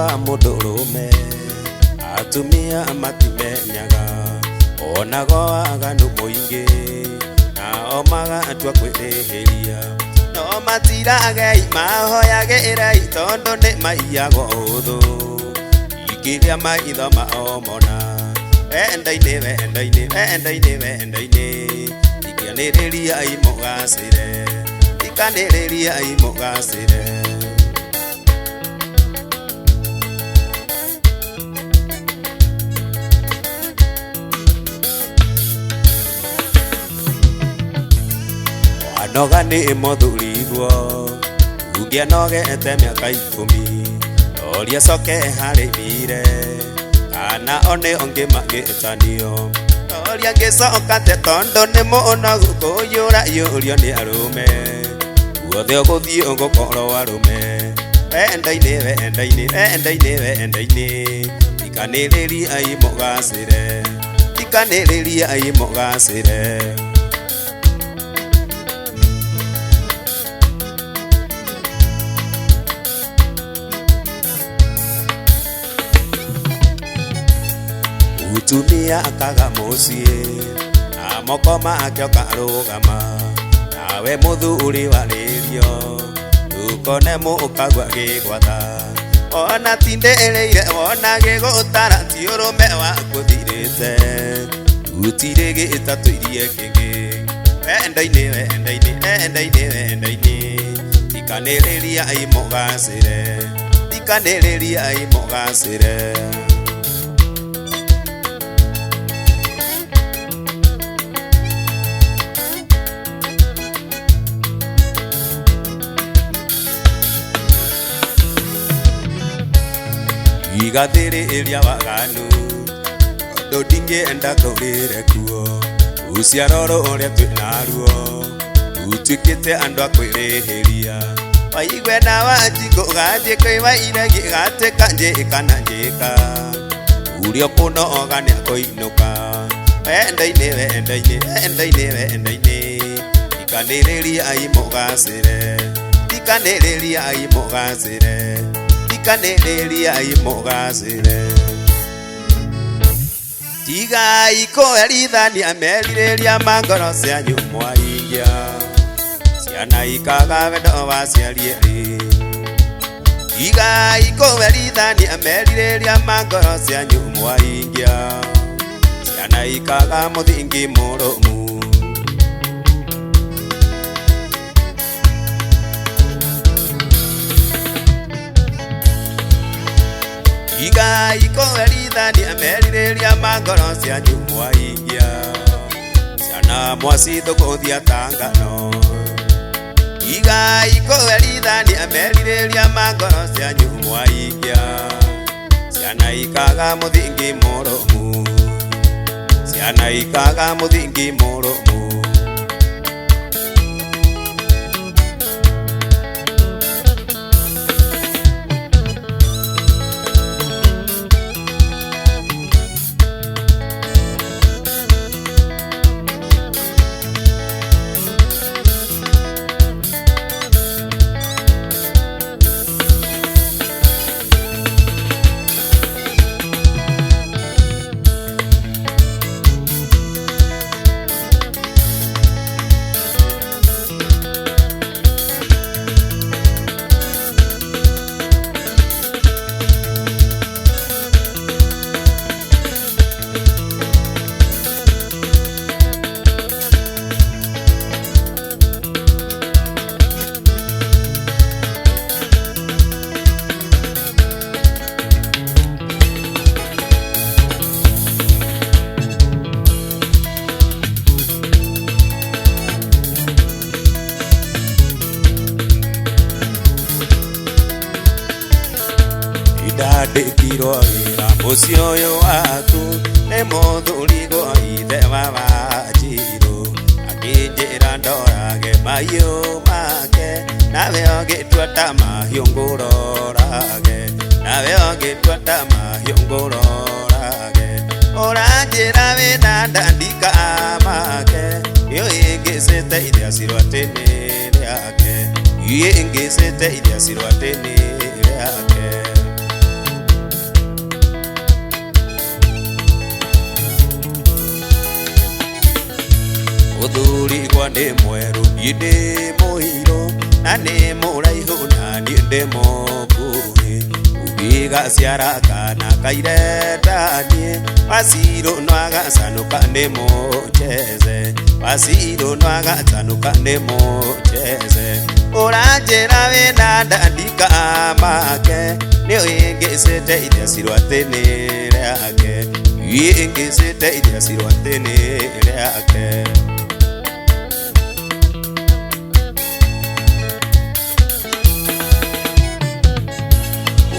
wa mudurume atumia matimenyaga onago aganu muingi na magatua kwirihiria no matirage mahoyagĩra itondo nĩ maiyago ũthũ ikiria maitho maomona endainĩ ikanĩrĩria imũgacĩre wanoga nĩ mũthuriguo ũngĩanogete mĩaka 10 oria coke harĩ mire kana one onge magĩtanio oria ngĩcoka te tondo nĩ mũnogu kũiyũra yũrio nĩ arũme guothe ũgũthiĩ ũgũkorwo arũme endainĩ ikanĩrĩria imũgacĩre Utumia akaga muciĩ na moko make ũkarũgama nawe mũthuri warĩrio ndũkone mũkagwa gĩgwatha ona tindĩrĩire wona gĩgũtara ti ũrũme wa kũthirĩte gũtirĩ gĩtatũirie kĩngĩ endainĩ ikanĩrĩria imũgacĩre igathĩrĩria waganu ũndũ ndingĩenda tũrĩre kuo ũciaro ũrĩa twĩnaruo ũtuĩkĩte andũ a kwĩrĩhĩria waigwe na wanjikũ gathiĩ kĩwa iregi gatĩka njĩka na njĩka ũrĩa kũnoga nĩ akũinũka endainĩ ikanĩrĩria imũgacĩre tigai kũherithania merirĩria mangoro cianyu mwahingia ciana ikaga wendo wa aciari erĩ tigai kũherithania merirĩria mangoro cianyu mwahingia ciana ikaga mũthingi mũrũmu igai kũherithania merirĩria mangoro cianyu mwahingia ciana mwacithũkũthia ta ngano igai kũherithania merirĩria mangoro cianyu mwahingia ciana ikaga mũthingi mũrũmu ndandĩkirwo wĩra mũciĩ ũyũ waku nĩ mũthurigo ithe wa Wanjirũ akĩnjĩra ndorage mahiũ make nawe ũgĩtua ta mahiũ ngũrorage ũranjĩra wĩna ndandika make iyo ĩngĩcĩte iria cirwatĩnĩ rĩake Uthuri gwa ni mweru ni ndi muhiro na ni muraihu na ni ndi mukuhi ugiga ciara kana kairendanie Wasiru nwagacanuka ni mucheze Wasiru nwagacanuka ni mucheze Uranjira wina ndandika make Niyo ingicite iria cirwatini riake ingicite iria cirwatini riake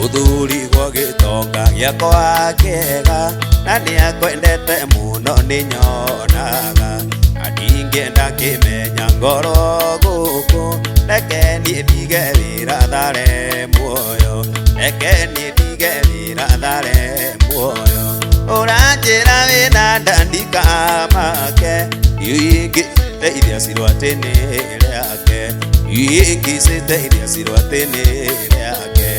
Uthuri gwa gitonga giakwa kiega na niakwendete muno ninyonaga Ndingĩenda kĩmenya ngoro gũkũ reke niĩ ndige wĩra thare muoyo reke niĩ ndige wĩra thare muoyo Ũranjĩra wĩna ndandika make ingĩcite iria cirwatĩ-inĩ rĩake ingĩcite iria cirwatĩ-inĩ rĩake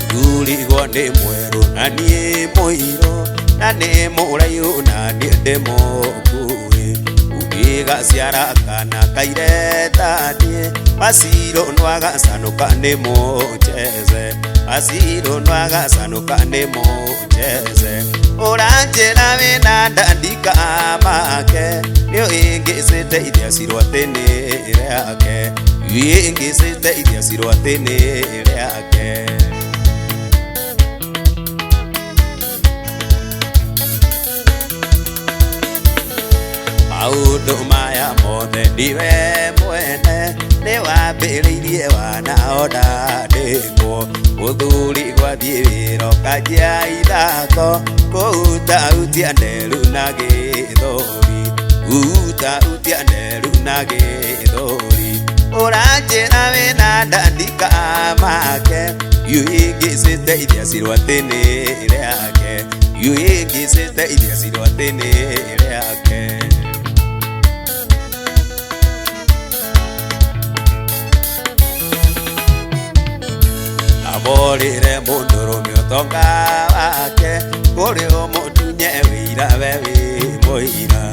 Uthuri gwa ni mweru na ni muhiro na ni muraihu na ni ndi mukuhi ugiga ciara kana kairendanie Wasiru nwagacanuka ni mucheze Wasiru nwagacanuka ni mucheze Uranjĩra wĩna ndandika make Niyo ingĩcite iria cirwatĩ-inĩ rĩake ingĩcite iria cirwatĩ-inĩ rĩake Maundu maya mothe ndiwe mwene Ni wambĩrĩirie wanaona ndĩkwo Uthuri gwathiĩ wĩra ũkanjia ithako Kũhutahutia nderu na gĩthũri Kũhutahutia nderu na gĩthũri Ũranjĩra wĩna ndandika make ingĩcite iria cirwatĩ-inĩ rĩake ingĩcite iria cirwatĩ-inĩ rĩake Aborire mũndũrũme ũtonga wake Kũrĩ ũmũtunye wĩira we wĩ mũira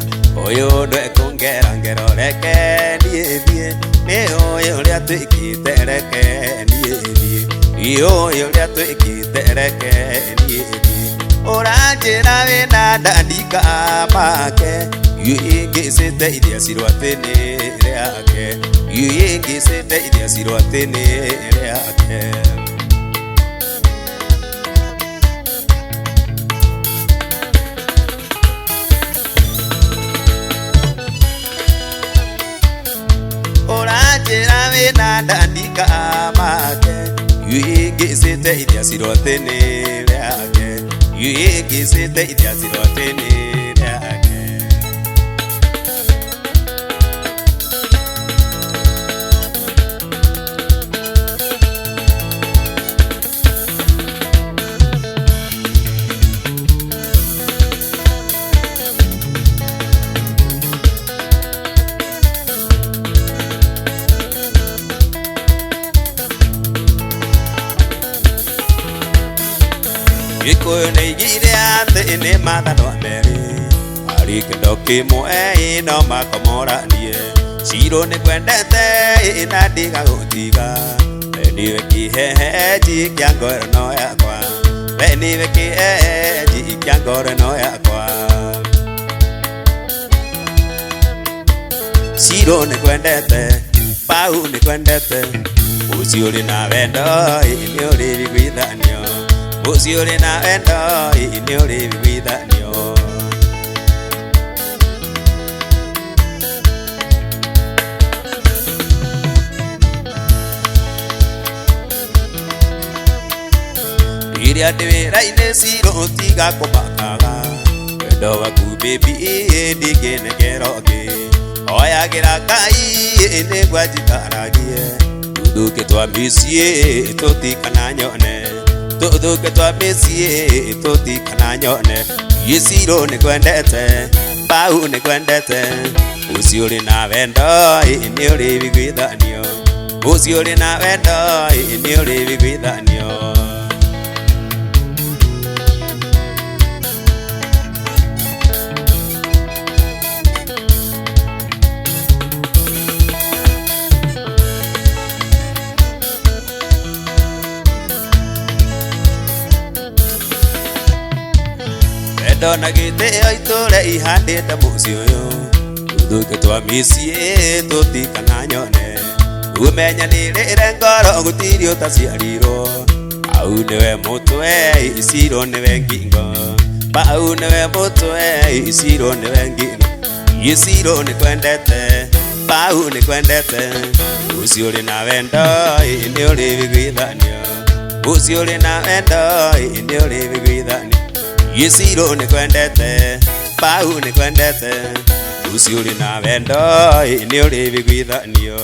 Ũyũ ndwekũngera ngero reke niĩ thiĩ Nĩ ũyũ ũrĩa twĩkĩte reke niĩ thiĩ Nĩ ũyũ ũrĩa twĩkĩte reke niĩ thiĩ Ũranjĩra wĩna ndandika make ingĩcite iria cirwatĩ-inĩ rĩake ingĩcite iria cirwatĩ-inĩ rĩake Ũranjĩra wĩna ndandika make ingĩcite iria cirwatĩ-inĩ rĩake ingĩcite iria cirwatĩ-inĩ rĩake Gĩkũyũ nĩoigire atĩ nĩ mathanwa merĩ harĩ kĩndũ kĩmwe no makomoranie Shiro nĩkwendete na ndigagũtiga we nĩwe kĩhehenji kĩa ngoro yakwa we nĩwe kĩhehenji kĩa ngoro yakwa Shiro nĩkwendete Pau nĩkwendete ũcio ũrĩ na wendo nĩ ũrĩ wĩiguithanio Ũcio ũrĩ na wendo nĩ ũrĩ wĩiguithanio Iria ndĩ wĩra-inĩ Shiro ũtiga kũmakaga wendo waku baby ndingĩnegera ũngĩ Oyagĩra Ngai nĩguo anjikaragie Tũthũke twa mĩciĩ tũtikana nyone Tũthũke twa mĩciĩ tũtikana nyone Shiro nĩkwendete Pau nĩkwendete Ũcio ũrĩ na wendo nĩ ũrĩ wĩiguithanio Ucio uri na wendo ni uri biguithanio. Wendo na gitio iture ihandite muci uyu tuthuke twa micie tutikana nyone umenyanirire ngoro gutiri utaciarirwo au niwe mutwe iciro niwe ngingo bau niwe mutwe iciro niwe ngingo iciro ni kwendete bau ni kwendete ucio uri na wendo ni uri biguithanio ucio uri na wendo ni uri biguithanio iciro ni kwendete bau ni kwendete ucio uri na wendo ni uri biguithanio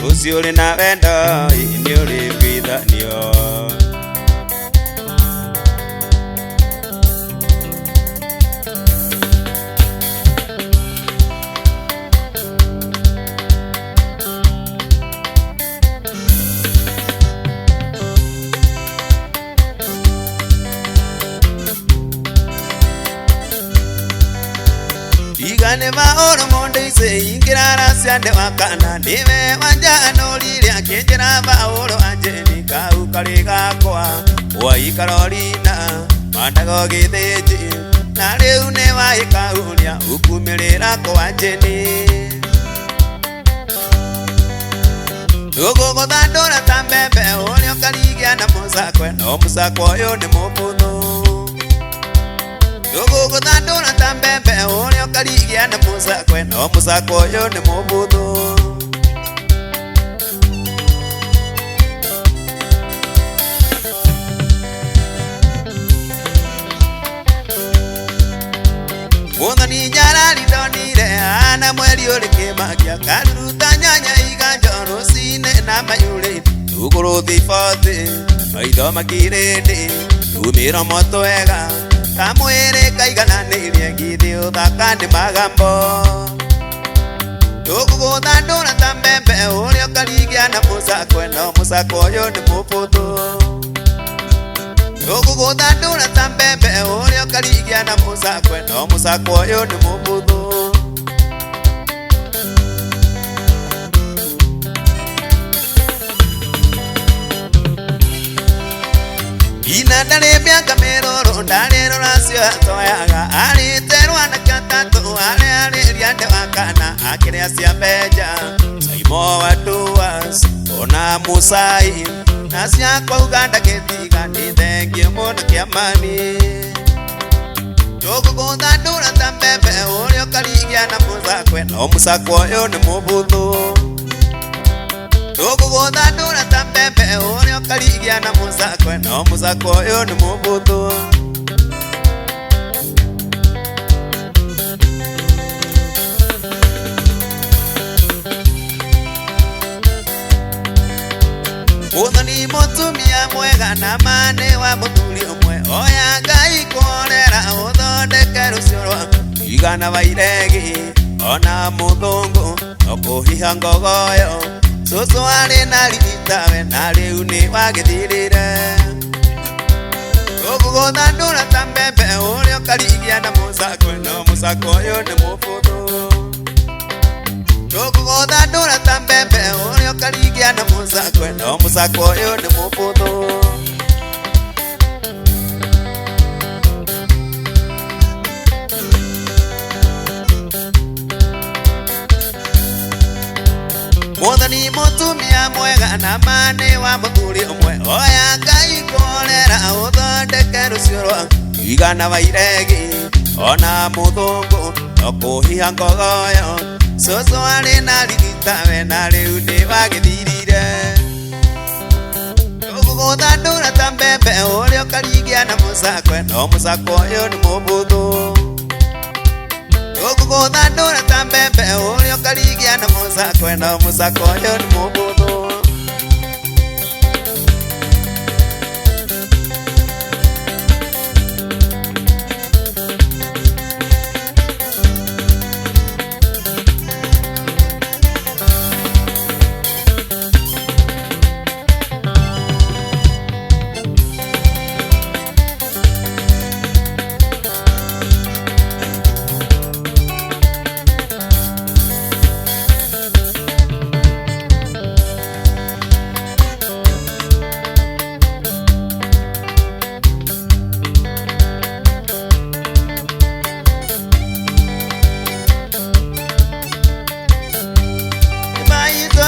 ucio uri na wendo ni uri biguithanio. Igane va oro monde se ingirara siande wakana niwe wanjano liria kinjira va oro anjeni ka ukariga kwa wai Carolina mandago githeji na riu ne wai kauria ukumirira kwa anjeni Ugo thandura tambembe uria karigia na musakwe no musakwa uyu ni mubuthu Ugo thandura tambembe uria karigia na musakwe no musakwa uyu ni mubuthu Muthoni njara ridonire ana mweri uri kimakia karuta nyanya iganjo rucine na mayure uguru thiboti maitho makirindi umiro moto wega kamwere kaigananirie ngithi uthaka ni magambo tuguthandura tambembe uria karigia na musakwe no musakwa uyu ni mubuthu Tuguthandura tambembe uria karigia na musakwe no musakwa uyu ni mubuthu Ina ndari miaka miruru ndarerora cio atoyaga ariterwa na katatu ariaria nde wakana akiria cia mbeja Saimo wa Duas ona Musai na ciakwa Uganda kitiga ni thengie muno kiamani Tuguthandura tambembe uria karigia na musakwe no musakwa uyu ni mubuthu Tuguthandura tambembe uria karigia na musakwe no musakwa uyu ni mubuthu Muthoni mutumia mwega na mane wa muthuri umwe oya Ngai kuonera uthondeke rucio rwaku igana wa iregi ona muthungu okuhiha ngogoyo Susu ari na riritawe na riu ni wagithirire Tuguthandura tambembe uria karigia na musakwe no musakwa uyu ni mubuthu Tuguthandura tambembe uria karigia na musakwe no musakwa uyu ni mubuthu Muthoni mutumia mwega na mane wa muthuri umwe oya Ngai kuonera uthondeke rucio rwaku igana wa iregi ona muthungu okuhiha ngogoyo Susu ari na riritawe na riu ni wagithirire Tuguthandura tambembe uria karigia na musakwe no musakwa uyu ni mubuthu Tuguthandura tambembe uria karigia na musakwe no musakwa uyu ni mubuthu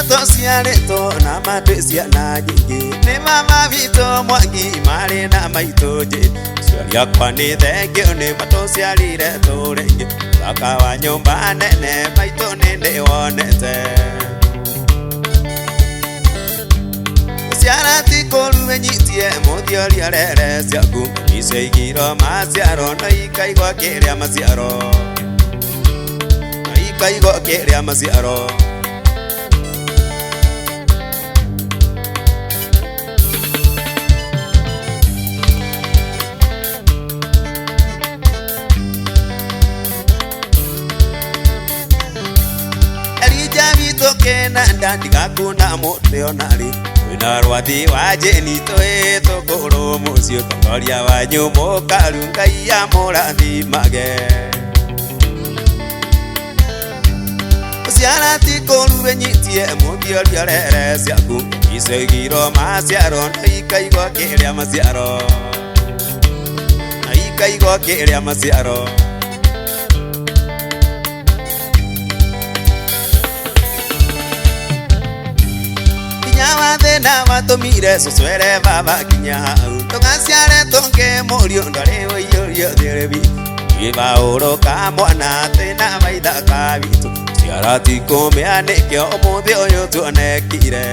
iroto ciarĩtwo na matũ ciana nyingĩ nĩ mama witũ Mwangi marĩ na maitũ njĩ ciari akwa nĩ thengio nĩ matũ ciarire tũrĩngĩ thaka wa nyũmba nene maitũ nĩ ndĩwonete ciara ti kũru wenyitie mũthioria rere ciaku iceigiro maciaro na ikaigua kĩrĩa maciaro na ikaigua kĩrĩa maciaro Kena ndandi gakuna mũtĩ onarĩ wĩna rwathi wa njeni tũĩ tũkũrũ mũciĩ ũtongoria wanyu mũkaru Ngai amũrathimage ciara ti kũru wenyitie mũthioria rere ciaku iceigiro maciaro na ikaigua kĩrĩa maciaro na ikaigua kĩrĩa maciaro Thĩna watũmire cũcwere baba kinya hau ndũgaciare tũngĩ mũriũ ndarĩ wĩiyũrio thĩrĩbi gĩbaũrũka mwana thĩna maithaka witũ ciara ti kũmĩa nĩkĩo ũmũthĩ ũyũ tuonekire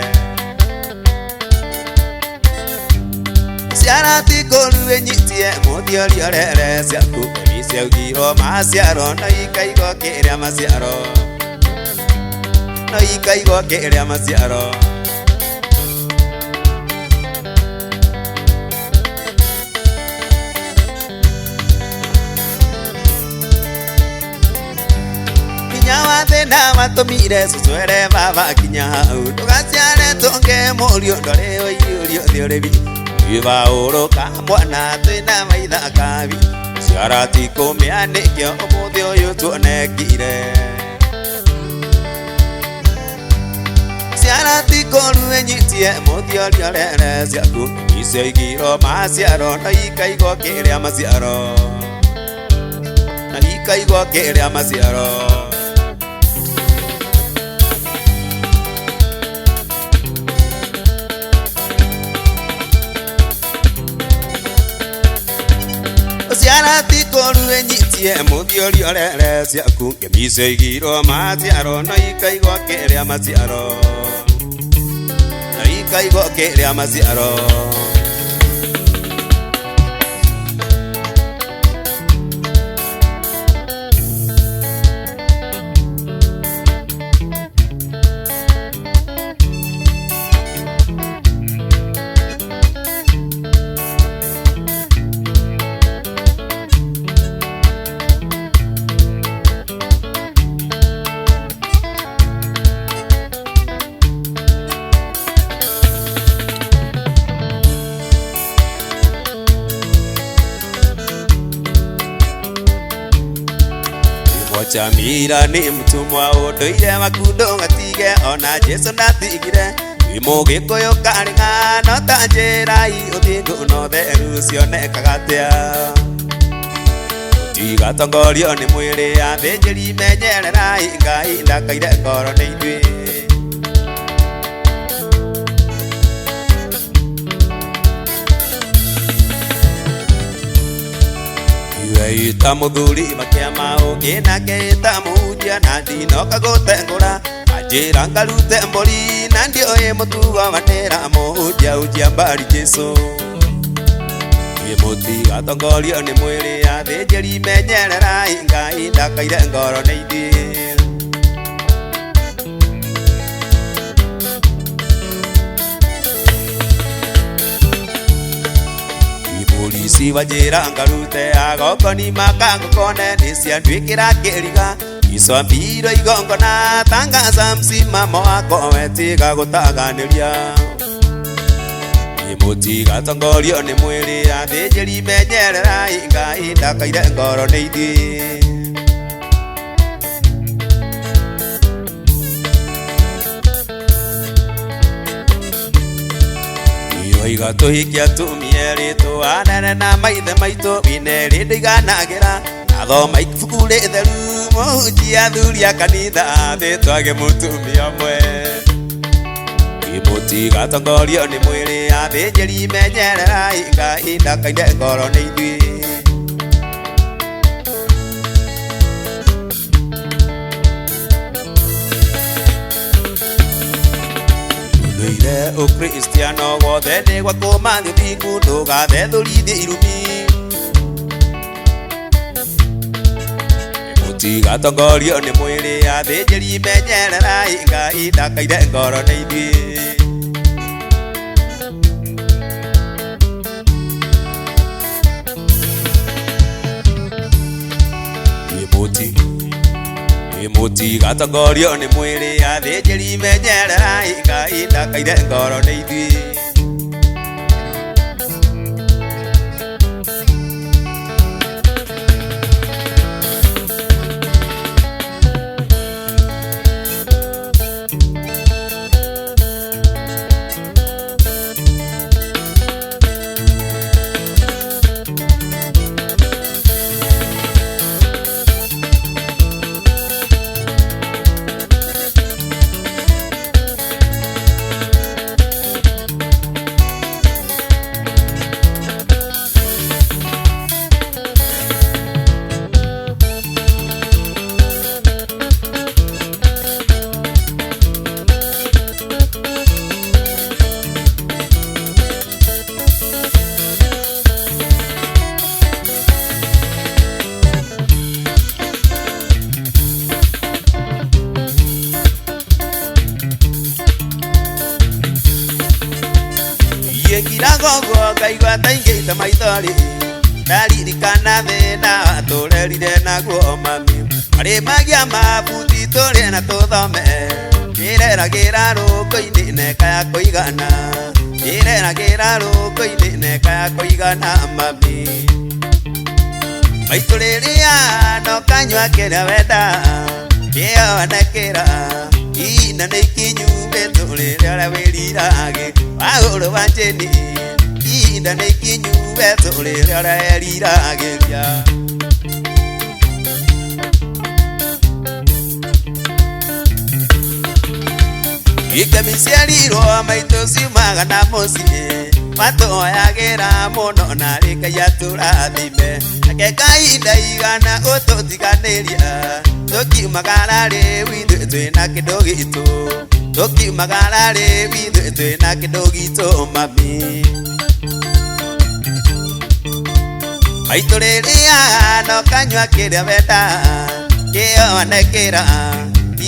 ciara ti kũru wenyitie mũthioria rere ciaku iceigiro maciaro na ikaigua kĩrĩa maciaro na ikaigua kĩrĩa maciaro Thĩna watũmire cũcwere baba kinya hau ndũgaciare tũngĩ mũriũ ndarĩ wĩiyũrio thĩũrĩbi gĩbaũrũka mwana thĩna maithaka bi ciara ti kũmĩa nĩkĩo ũmũthĩ ũyũ tuonekire ciara ti kũru wenyitie mũthioria rere ciaku iceigiro maciaro na ikaigua kĩrĩa maciaro na ikaigua kĩrĩa maciaro ciara ti kũru wenyitie mũthioria rere ciaku iceigiro maciaro na ikaigua kĩrĩa maciaro na ikaigua kĩrĩa maciaro Chamira nĩ mtumwa ũndũire waku ndũgatige ona Jesu ndatigire wĩ mũgĩkũyũ karĩng'a no ta njĩra ũthingu no theru cionekaga atĩa tigatongorio nĩ mwĩrĩ athĩnjĩri menyererai Ngai ndakaire ngoro nĩ ithuĩ ita mũthuri makĩama ũngĩ nake ĩta mũhunjia na ndinoka gũtengũra anjĩra ngarute mbũri na ndiũĩ mũtugo wanĩra mũhunjia unjia mbari Jesũ mũtigatongorio nĩ mwĩrĩ athĩnjĩri menyererai Ngai ndakaire ngoro nĩ ithuĩ Polisi wajira ngarute agokoni makangokone nĩcianduĩkĩra kĩriga icambiro igongona tangaza msimamo wako wetiga gũtaganĩria mũtigatongorio nĩ mwĩrĩ athĩnjĩri menyererai Ngai ndakaire ngoro nĩ ithuĩ Iga tuhikia tumie rĩtwa nene na maithe maitũ bineri ndiganagĩra athoma ibuku rĩtheru mũhunjia athuri a kanitha thĩ twage mũtumia ũmwe mũtigatongorio nĩ mwĩrĩ athĩnjĩri menyererai Ngai ndakainde ngoro nĩ ithuĩ. Ndũire ũkristiano wothe nĩ gwa kũma gĩthingu ndũgathethũrithie irumi. Mũtigatongorio nĩ mwĩrĩ athĩnjĩri menyererai Ngai ndakainde ngoro nĩ ithuĩ. Mũtigatongorio nĩ mwĩrĩ athĩnjĩri menyererai Ngai ndakainde ngoro nĩ ithuĩ. Ngiragogo ngaigua taingĩte maithori ndaririkana thĩna tũrerire naguo mami arĩmagia mabuti tũrĩe na tũthome ĩreragĩra rũkũ-inĩ neka ya kũigana ĩreragĩra rũkũ-inĩ neka ya kũigana mami maitũ rĩrĩa no kanyua kĩrĩa wenda kĩonekĩra ina nĩ ikinyu betũrĩre ũrĩa wĩrirage wagũrũ wa njeni ina nĩ ikinyu betũrĩre ũrĩa eriragĩria. Itemi ciarirwo maitũ ciumaga na mũciĩ matũoyagĩra mũno na Ngai atũrathime nake Ngai ndaigana gũtũtiganĩria tũkiumagara rĩu ithuĩ twĩna kĩndũ gitũ tũkiumagara rĩu ithuĩ twĩna kĩndũ gitũ mami maitũ rĩrĩa no kanyua kĩrĩa wenda kĩonekĩra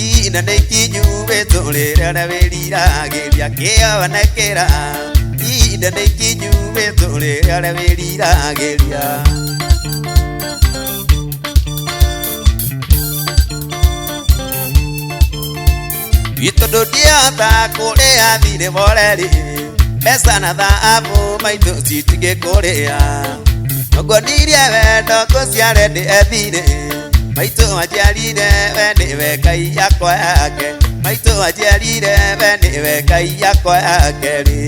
ina nĩ ikinyu betũrĩre ũrĩa wĩriragĩria kĩonekĩra ina nĩ ikinyu betũrĩre ũrĩa wĩriragĩria. Itũndũ ndiahota kũrĩa thirĩ boreri mbeca na thahabu maitũ citingĩkũrĩa nongonirie wendo kũciare ndĩ ethirĩ maitũ wanjiarire we nĩwe Ngai yakwa yake maitũ wanjiarire we nĩwe Ngai yakwa yake rĩ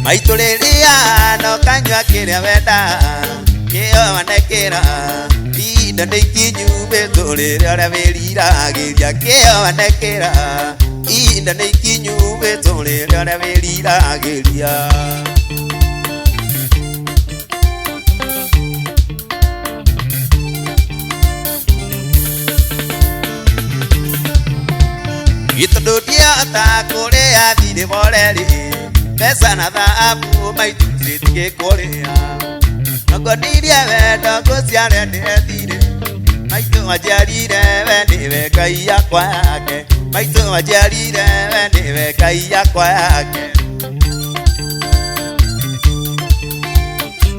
maitũ rĩrĩa no kanyua kĩrĩa wenda kĩonekĩra ina nĩ ikinyu betũrĩre ũrĩa wĩriragĩria kĩonekĩra ina nĩ ikinyu betũrĩre ũrĩa wĩriragĩria. Itũndũ ndiahota kũrĩa thirĩ boreri mbeca na thahabu maitũ citingĩkũrĩa nongonirie wendo kũciare ndĩ ethirĩ maitũ wanjiarire we nĩwe Ngai yakwa yake maitũ wanjiarire we nĩwe Ngai yakwa yake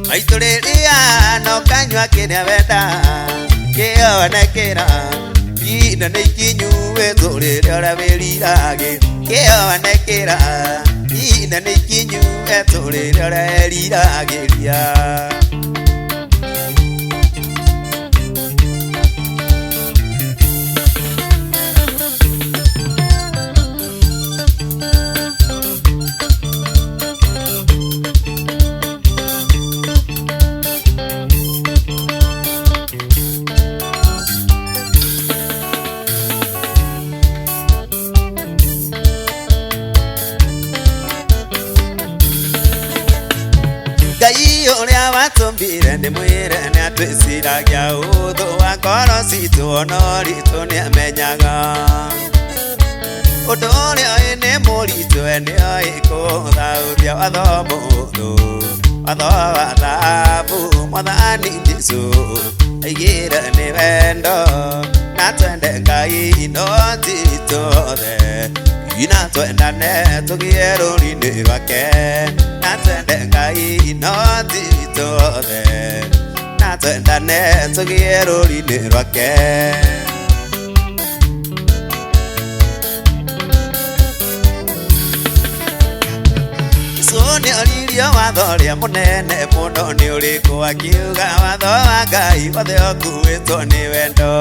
maitũ rĩrĩa no kanyua kĩrĩa wenda kĩonekĩra ina nĩ ikinyu betũrĩre ũrĩa wĩriragĩria kĩonekĩra ina nĩ ikinyu betũrĩre ũrĩa eriragĩria. uria watumbire ndimwire ni atwiciragia uthu wa ngoro citu ona ritu ni amenyaga undu uria ni muritu ni ikuthaubia watho mundu watho wa thabu mwathani Jesu aigire ni wendo na twende Ngai no titothe ina twendane tugie rũri-inĩ rwake na twende Ngai no titothe na twendane tugie rũri-inĩ rwake Yesu nĩoririo watho ũrĩa mũnene mũno nĩ ũrĩkũ akiuga watho wa Ngai wothe ũkuĩtwo nĩ wendo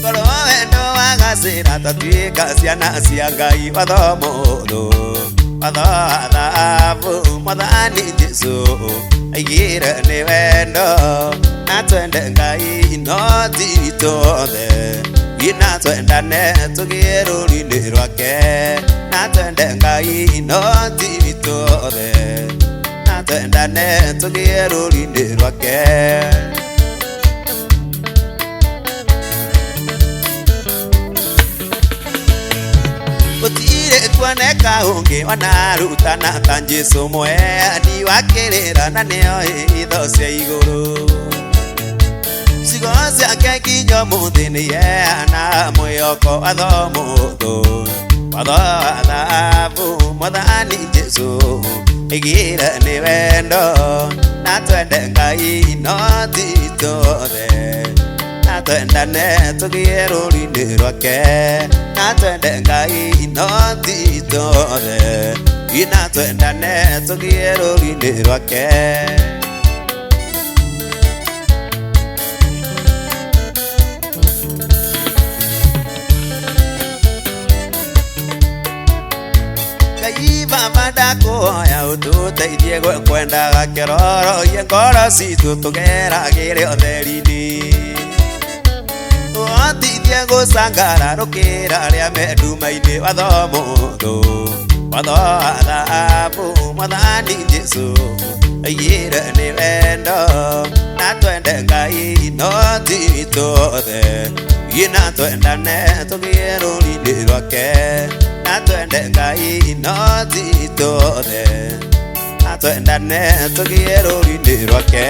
korwo wendo wagacĩra tatuĩka ciana cia Ngai watho mũhũthũ watho wa thahabu mwathani Jesu aigire nĩ wendo na twende Ngai no titothe ina twendane tugie rũri-inĩ rwake na twende Ngai no titothe na twendane tugie rũri-inĩ rwake gutire kuoneka ungi wanarutana ta Jesu mweni wakirira na nio hitho cia iguru cigo ciake nginya muthi niyeana mwĩhoko watho mũhũthũ watho wa thahabu mwathani Jesu aigire nĩ wendo na twende Ngai no titothe na twendane tugie rũri-inĩ rwake na twende Ngai no titothe ina twendane tugie rũri-inĩ rwake Ngai Baba ndakuhoya ũtũteithie kwendaga kĩroro gĩa ngoro citũ tũgeragĩre ũtheri-inĩ tũhotithie gũcangararũkĩra arĩa me nduma-inĩ watho mũhũthũ watho wa thahabu mwathani Jesu aigire nĩ wendo na twende Ngai no titothe ina twendane tugie rũri-inĩ rwake na twende Ngai no titothe na twendane tugie rũri-inĩ rwake